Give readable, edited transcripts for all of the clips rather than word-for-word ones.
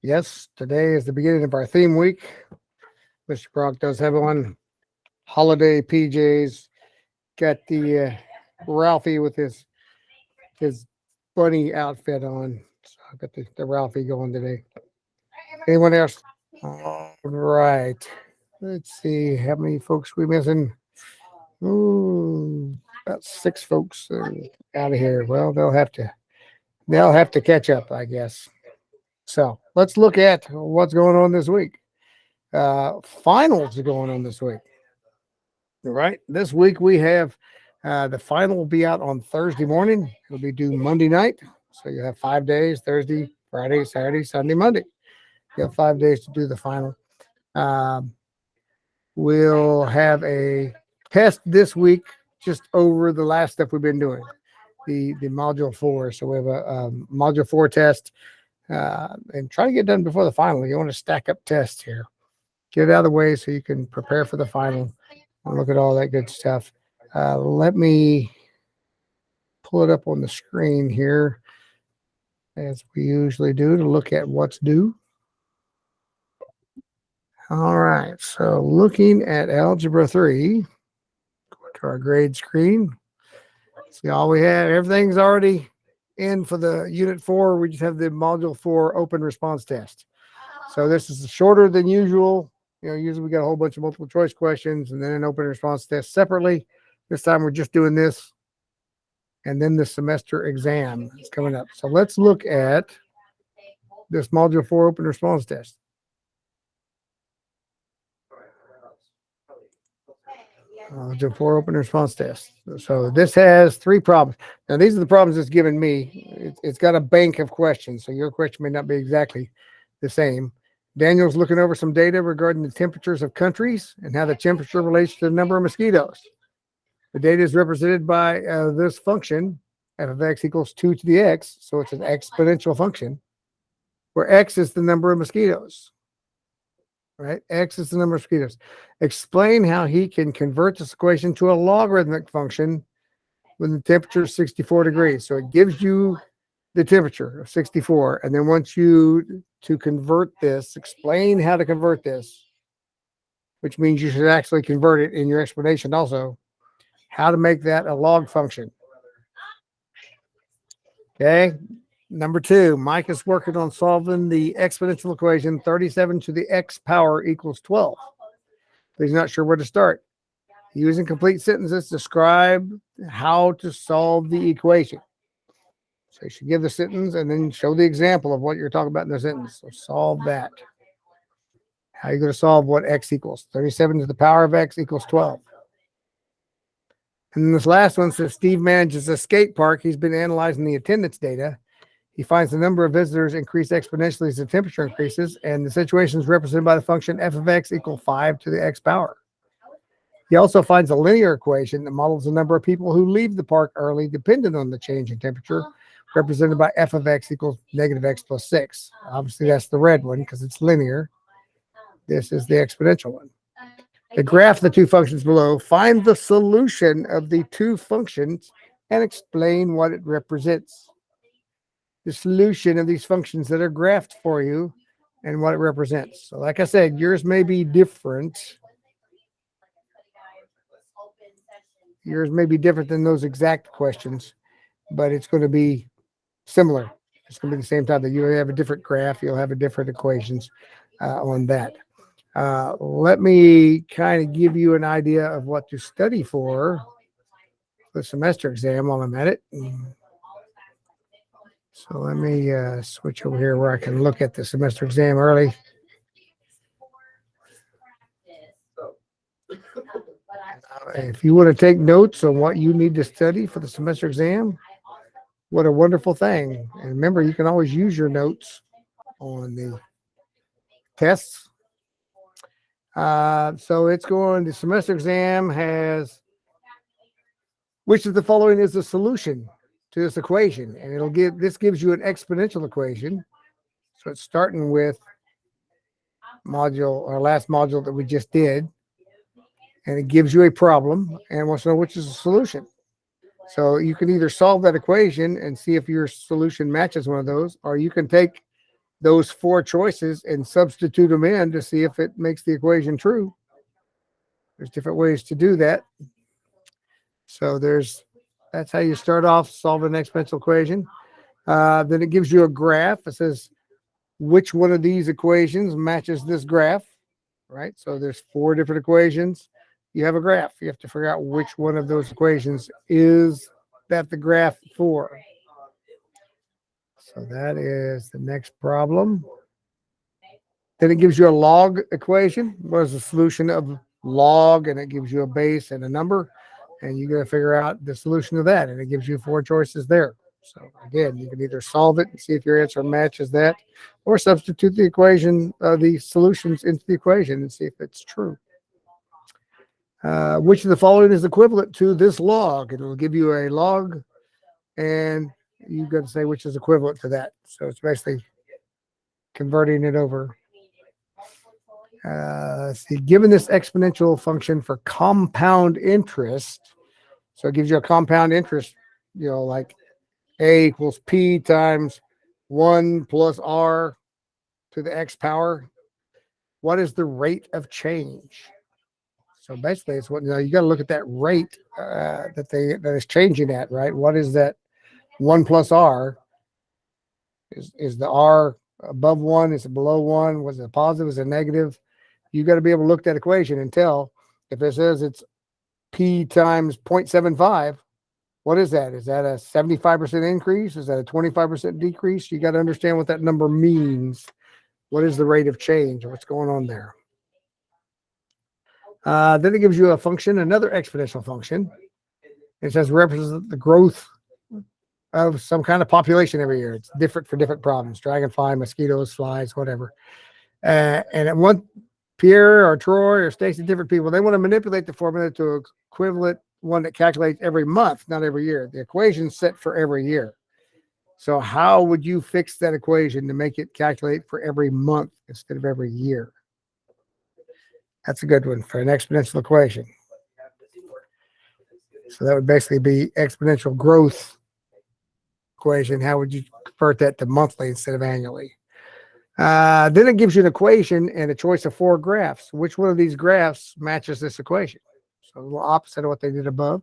Yes, today is the beginning of our theme week. Mr. Brock does have on holiday PJs. Got the Ralphie with his bunny outfit on. So I got the Ralphie going today. Anyone else? All right. Let's see how many folks we missing. Ooh, about six folks out of here. Well, they'll have to catch up, I guess. So let's look at what's going on this week. Finals are going on this week. Right. This week we have the final will be out on Thursday morning. It'll be due Monday night. So you have 5 days: Thursday, Friday, Saturday, Sunday, Monday. You have 5 days to do the final. Um, we'll have a test this week just over the last stuff we've been doing, the module 4. So we have a module 4 test and try to get done before the final. You want to stack up tests here. Get it out of the way so you can prepare for the final and look at all that good stuff. Let me pull it up on the screen here, as we usually do, to look at what's due. All right, so looking at Algebra 3, go to our grade screen. See, all we have, everything's already in for the Unit 4. We just have the Module 4 open response test. So this is shorter than usual. Usually we got a whole bunch of multiple choice questions and then an open response test separately. This time we're just doing this. And then the semester exam is coming up. So let's look at this Module 4 open response test. Module 4 open response test. So this has 3 problems. Now, these are the problems it's given me. It's got a bank of questions, so your question may not be exactly the same. Daniel's looking over some data regarding the temperatures of countries and how the temperature relates to the number of mosquitoes. The data is represented by this function, f of x equals 2 to the x, so it's an exponential function, where x is the number of mosquitoes. Right? X is the number of mosquitoes. Explain how he can convert this equation to a logarithmic function when the temperature is 64 degrees. So it gives you the temperature of 64, and then wants you to convert this, explain how to convert this, which means you should actually convert it in your explanation also, how to make that a log function. Okay. Number 2, Mike is working on solving the exponential equation 37 to the x power equals 12. But he's not sure where to start. Using complete sentences, describe how to solve the equation. So you should give the sentence and then show the example of what you're talking about in the sentence. So solve that. How are you going to solve what x equals? 37 to the power of x equals 12. And then this last one says Steve manages a skate park. He's been analyzing the attendance data. He finds the number of visitors increase exponentially as the temperature increases, and the situation is represented by the function f of x equal 5 to the x power. He also finds a linear equation that models the number of people who leave the park early dependent on the change in temperature, represented by f of x equals negative x plus 6. Obviously, that's the red one because it's linear. This is the exponential one. The graph the 2 functions below. Find the solution of the 2 functions and explain what it represents. The solution of these functions that are graphed for you and what it represents. So like I said, yours may be different. Yours may be different than those exact questions, but it's going to be similar. It's going to be the same type that you have a different graph. You'll have a different equations on that. Let me kind of give you an idea of what to study for the semester exam while I'm at it. So let me switch over here where I can look at the semester exam early. If you want to take notes on what you need to study for the semester exam, what a wonderful thing. And remember, you can always use your notes on the tests. So it's going, the semester exam has, which of the following is the solution to this equation? And this gives you an exponential equation. So it's starting with our last module that we just did. And it gives you a problem and wants to know which is the solution. So you can either solve that equation and see if your solution matches one of those, or you can take those four choices and substitute them in to see if it makes the equation true. There's different ways to do that. So that's how you start off solving an exponential equation. Then it gives you a graph. It says which one of these equations matches this graph, right? So there's four different equations. You have a graph. You have to figure out which one of those equations is that the graph for. So that is the next problem. Then it gives you a log equation. What is the solution of log? And it gives you a base and a number. And you got to figure out the solution of that. And it gives you four choices there. So again, you can either solve it and see if your answer matches that, or substitute the equation, the solutions into the equation and see if it's true. Which of the following is equivalent to this log? And it will give you a log, and you got to say which is equivalent to that. So it's basically converting it over. Let's see, given this exponential function for compound interest, so it gives you a compound interest, like A equals P times 1 plus R to the X power. What is the rate of change? So basically, it's what you got to look at that rate that is changing at, right? What is that 1 plus R? Is the R above 1? Is it below 1? Was it a positive? Is it a negative? You got to be able to look at that equation and tell if it says it's P times 0.75. What is that? Is that a 75% increase? Is that a 25% decrease? You got to understand what that number means. What is the rate of change? What's going on there? Then it gives you a function, another exponential function. It says represent the growth of some kind of population every year. It's different for different problems: dragonfly, mosquitoes, flies, whatever. And it want Pierre or Troy or Stacy, different people, they want to manipulate the formula to equivalent one that calculates every month, not every year. The equation's set for every year. So how would you fix that equation to make it calculate for every month instead of every year? That's a good one for an exponential equation. So that would basically be exponential growth equation. How would you convert that to monthly instead of annually? Then it gives you an equation and a choice of four graphs. Which one of these graphs matches this equation? So a little opposite of what they did above.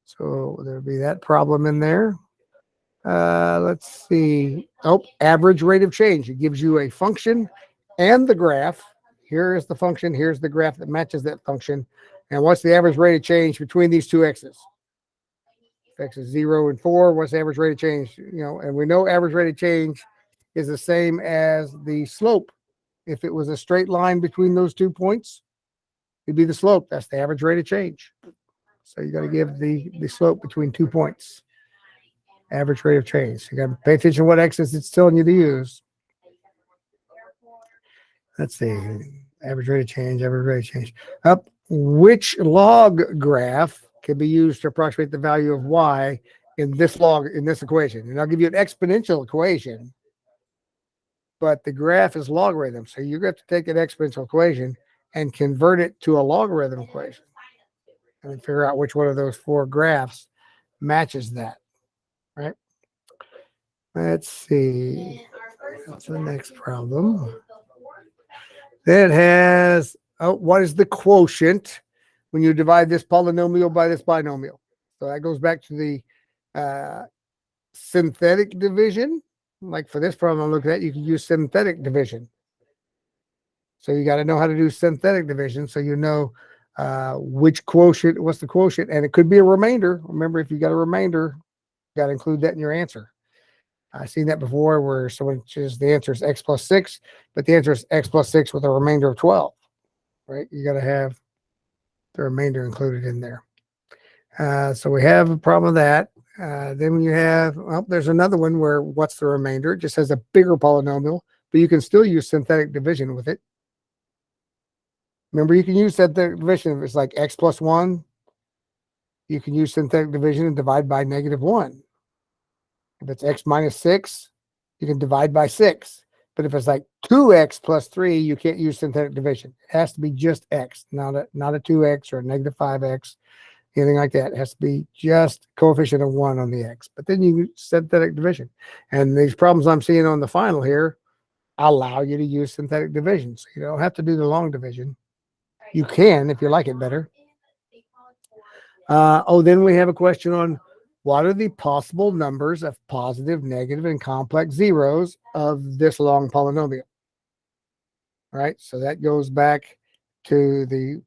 So there'll be that problem in there. Let's see. Average rate of change. It gives you a function and the graph. Here is the function. Here's the graph that matches that function. And what's the average rate of change between these two x's? If x is 0 and 4, what's the average rate of change? And we know average rate of change is the same as the slope. If it was a straight line between those 2 points, it'd be the slope. That's the average rate of change. So you got to give the slope between 2 points. Average rate of change. You got to pay attention to what x's it's telling you to use. Let's see. Average rate of change, average rate of change. Which log graph can be used to approximate the value of y in this equation? And I'll give you an exponential equation, but the graph is logarithm. So you have to take an exponential equation and convert it to a logarithm equation and then figure out which one of those four graphs matches that, right? Let's see. What's the next problem? Then it has, what is the quotient when you divide this polynomial by this binomial? So that goes back to the synthetic division. Like for this problem I'm looking at, you can use synthetic division. So you got to know how to do synthetic division so you know which quotient, what's the quotient, and it could be a remainder. Remember, if you got a remainder, you got to include that in your answer. I've seen that before where someone says the answer is x plus 6, but the answer is x plus 6 with a remainder of 12, right? You got to have the remainder included in there. So we have a problem with that. Then you have, there's another one where what's the remainder? It just has a bigger polynomial, but you can still use synthetic division with it. Remember, you can use synthetic division if it's like x plus 1. You can use synthetic division and divide by -1. If it's x minus 6, you can divide by 6. But if it's like 2x plus 3, you can't use synthetic division. It has to be just x, not a 2x or a -5x, anything like that. It has to be just coefficient of 1 on the x. But then you use synthetic division. And these problems I'm seeing on the final here allow you to use synthetic division. So you don't have to do the long division. You can if you like it better. Then we have a question on what are the possible numbers of positive, negative, and complex zeros of this long polynomial? All right, so that goes back to the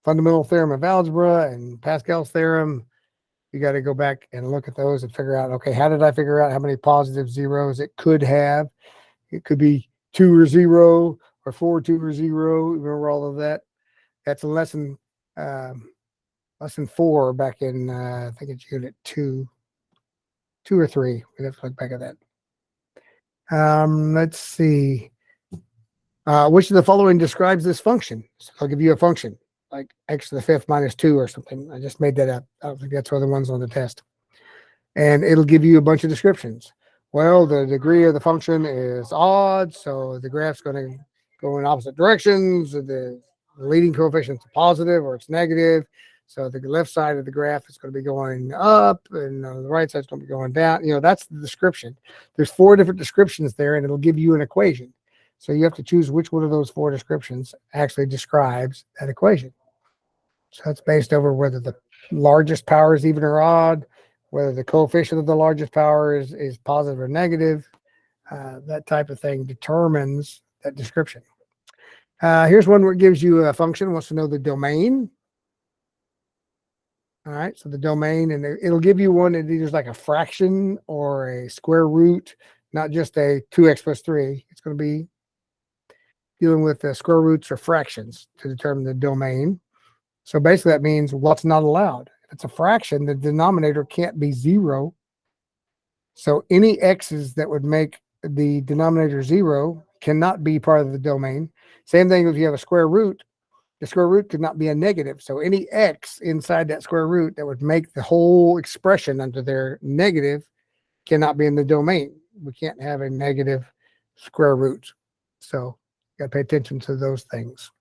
fundamental theorem of algebra and Pascal's theorem. You got to go back and look at those and figure out, okay, how did I figure out how many positive zeros it could have? It could be 2 or 0 or 4, 2 or 0. Remember all of that? That's a lesson 4 back in, I think it's unit 2 or 3. We have to look back at that. Let's see. Which of the following describes this function? So I'll give you a function like x to the 5th minus 2 or something. I just made that up. I don't think that's one of the ones on the test. And it'll give you a bunch of descriptions. Well, the degree of the function is odd, so the graph's going to go in opposite directions. The leading coefficient is positive or it's negative. So the left side of the graph is going to be going up and the right side is going to be going down. You know, that's the description. There's 4 different descriptions there, and it'll give you an equation. So you have to choose which one of those 4 descriptions actually describes that equation. So it's based over whether the largest power is even or odd, whether the coefficient of the largest power is positive or negative. That type of thing determines that description. Here's one where it gives you a function, wants to know the domain. All right, so the domain, and it'll give you one that either is like a fraction or a square root, not just a 2x plus 3. It's going to be dealing with the square roots or fractions to determine the domain. So basically that means what's not allowed. If it's a fraction, the denominator can't be 0. So any x's that would make the denominator 0 cannot be part of the domain. Same thing if you have a square root. The square root could not be a negative. So any x inside that square root that would make the whole expression under there negative cannot be in the domain. We can't have a negative square root. So you got to pay attention to those things.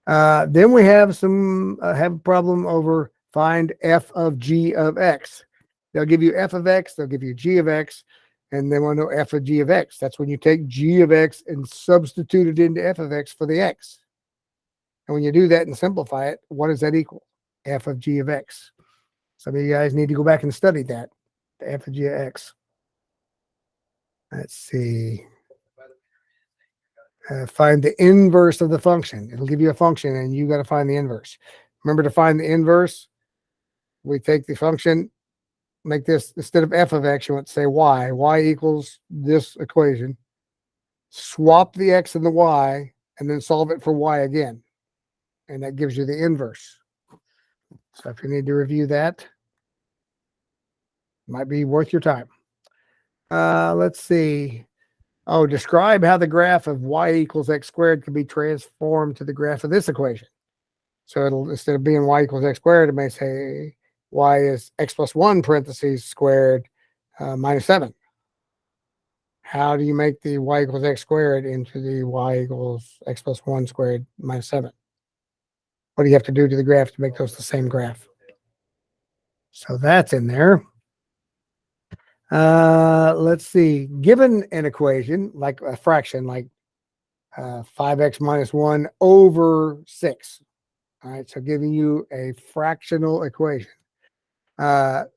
Then we have have a problem over find f of g of x. They'll give you f of x, they'll give you g of x, and they want to know f of g of x. That's when you take g of x and substitute it into f of x for the x. And when you do that and simplify it, what does that equal? F of g of x. Some of you guys need to go back and study that, the f of g of x. Let's see. Find the inverse of the function. It'll give you a function, and you got to find the inverse. Remember, to find the inverse, we take the function, make this, instead of f of x, you want to say y. Y equals this equation. Swap the x and the y, and then solve it for y again. And that gives you the inverse. So if you need to review that, it might be worth your time. Let's see. Oh, describe how the graph of y equals x squared can be transformed to the graph of this equation. So it'll, instead of being y equals x squared, it may say y is x plus 1 parentheses squared minus 7. How do you make the y equals x squared into the y equals x plus 1 squared minus 7? What do you have to do to the graph to make those the same graph? So that's in there. Let's see. Given an equation, like a fraction, like 5x minus 1 over 6. All right, so giving you a fractional equation.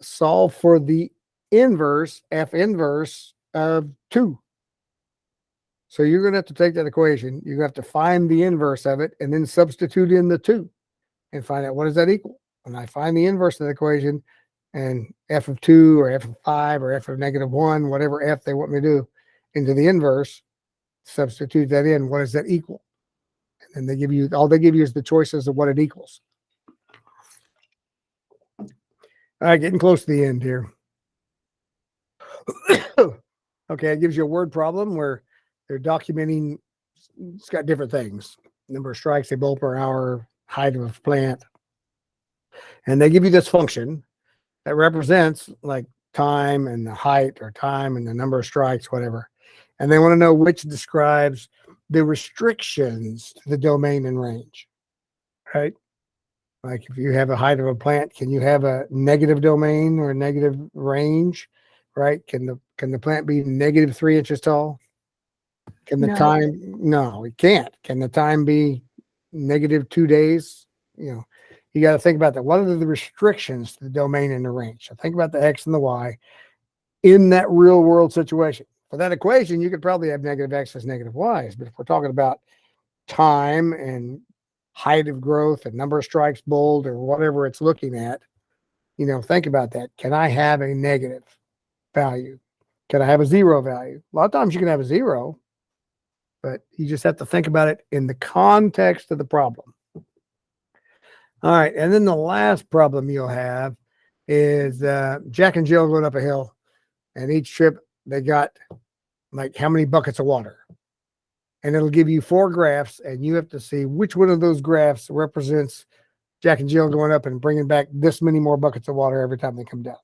Solve for the inverse, f inverse of 2. So you're going to have to take that equation. You have to find the inverse of it and then substitute in the 2 and find out what does that equal. When I find the inverse of the equation, and f of 2 or f of 5 or f of negative 1, whatever f they want me to do, into the inverse, substitute that in. What does that equal? And then they give you, all they give you is the choices of what it equals. All right, getting close to the end here. Okay, it gives you a word problem where they're documenting, it's got different things. Number of strikes a bowl per hour, height of a plant. And they give you this function that represents like time and the height or time and the number of strikes, whatever. And they want to know which describes the restrictions to the domain and range, right? Like if you have a height of a plant, can you have a negative domain or a negative range, right? Can the plant be negative 3 inches tall? Can the No. time? No, it can't. Can the time be -2 days? You got to think about that. What are the restrictions to the domain and the range? So think about the x and the y in that real world situation. For that equation, you could probably have negative x's, negative y's. But if we're talking about time and height of growth and number of strikes bowled or whatever it's looking at, think about that. Can I have a negative value? Can I have a zero value? A lot of times you can have a zero, but you just have to think about it in the context of the problem. All right. And then the last problem you'll have is Jack and Jill going up a hill, and each trip they got like how many buckets of water. And it'll give you 4 graphs, and you have to see which one of those graphs represents Jack and Jill going up and bringing back this many more buckets of water every time they come down.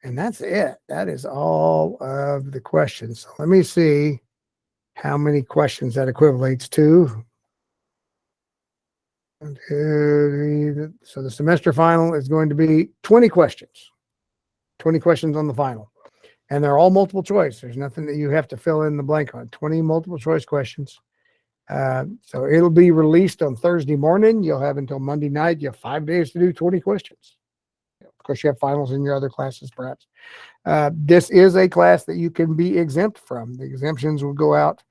And that's it. That is all of the questions. So let me see how many questions that equivalates to. So the semester final is going to be 20 questions. 20 questions on the final. And they're all multiple choice. There's nothing that you have to fill in the blank on. 20 multiple choice questions. So it'll be released on Thursday morning. You'll have until Monday night. You have 5 days to do 20 questions. Of course, you have finals in your other classes, perhaps. This is a class that you can be exempt from. The exemptions will go out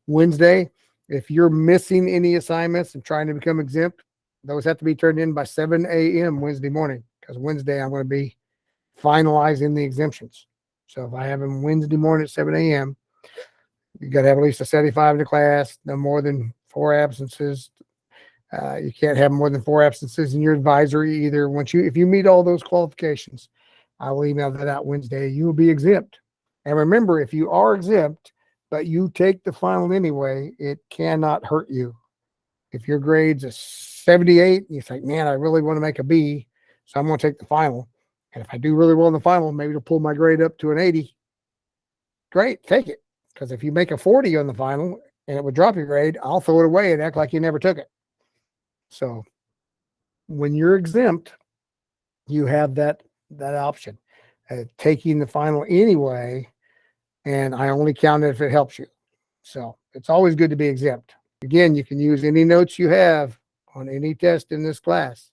Wednesday. If you're missing any assignments and trying to become exempt, those have to be turned in by 7 a.m. Wednesday morning, because Wednesday I'm going to be finalizing the exemptions. So if I have them Wednesday morning at 7 a.m., you got to have at least a 75 in the class, no more than 4 absences. You can't have more than 4 absences in your advisory either. If you meet all those qualifications, I will email that out Wednesday. You will be exempt. And remember, if you are exempt, but you take the final anyway, it cannot hurt you. If your grade's a 78, and you think, man, I really want to make a B, so I'm going to take the final. And if I do really well in the final, maybe it'll pull my grade up to an 80. Great, take it. Because if you make a 40 on the final and it would drop your grade, I'll throw it away and act like you never took it. So when you're exempt, you have that option. Taking the final anyway, and I only count it if it helps you. So it's always good to be exempt. Again, you can use any notes you have on any test in this class.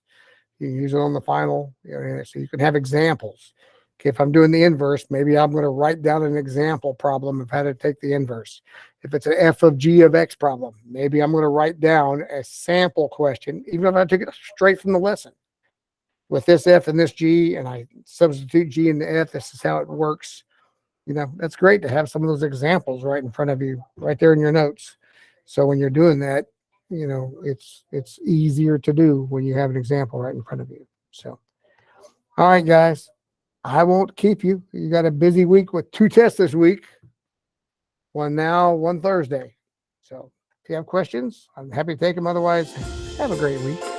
You can use it on the final, so you can have examples. Okay, if I'm doing the inverse, maybe I'm going to write down an example problem of how to take the inverse. If it's an f of g of x problem, maybe I'm going to write down a sample question, even if I took it straight from the lesson. With this f and this g, and I substitute g into f, this is how it works. That's great to have some of those examples right in front of you, right there in your notes. So when you're doing that, it's easier to do when you have an example right in front of you. So, all right, guys, I won't keep you. You got a busy week with 2 tests this week. One now, one Thursday. So if you have questions, I'm happy to take them. Otherwise, have a great week.